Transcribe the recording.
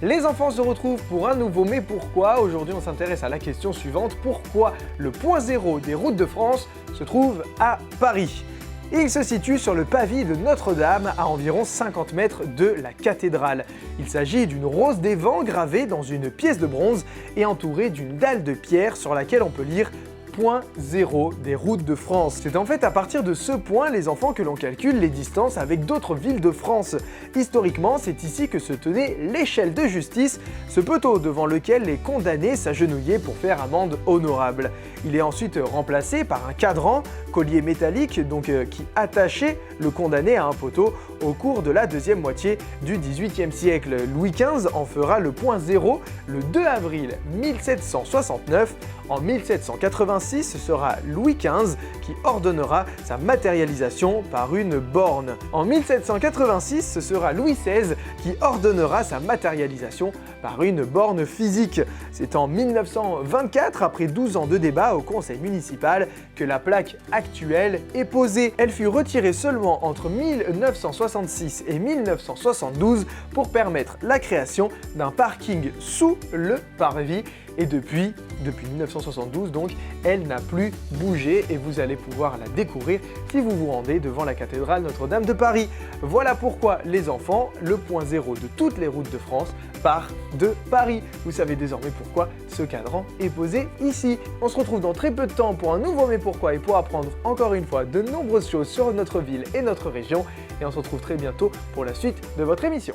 Les enfants se retrouvent pour un nouveau Mais pourquoi? Aujourd'hui on s'intéresse à la question suivante, pourquoi le point zéro des routes de France se trouve à Paris? Il se situe sur le pavis de Notre-Dame, à environ 50 mètres de la cathédrale. Il s'agit d'une rose des vents gravée dans une pièce de bronze et entourée d'une dalle de pierre sur laquelle on peut lire point zéro des routes de France. C'est en fait à partir de ce point, les enfants, que l'on calcule les distances avec d'autres villes de France. Historiquement, c'est ici que se tenait l'échelle de justice, ce poteau devant lequel les condamnés s'agenouillaient pour faire amende honorable. Il est ensuite remplacé par un cadran, collier métallique, qui attachait le condamné à un poteau au cours de la deuxième moitié du XVIIIe siècle. Louis XV en fera le point zéro le 2 avril 1769. En 1786, ce sera Louis XV qui ordonnera sa matérialisation par une borne. En 1786, ce sera Louis XVI qui ordonnera sa matérialisation par une borne physique. C'est en 1924, après 12 ans de débat au conseil municipal, que la plaque actuelle est posée. Elle fut retirée seulement entre 1966 et 1972 pour permettre la création d'un parking sous le parvis. Et depuis 1972 donc, elle n'a plus bougé et vous allez pouvoir la découvrir si vous vous rendez devant la cathédrale Notre-Dame de Paris. Voilà pourquoi les enfants, le point zéro de toutes les routes de France part de Paris. Vous savez désormais pourquoi ce cadran est posé ici. On se retrouve dans très peu de temps pour un nouveau Mais pourquoi et pour apprendre encore une fois de nombreuses choses sur notre ville et notre région. Et on se retrouve très bientôt pour la suite de votre émission.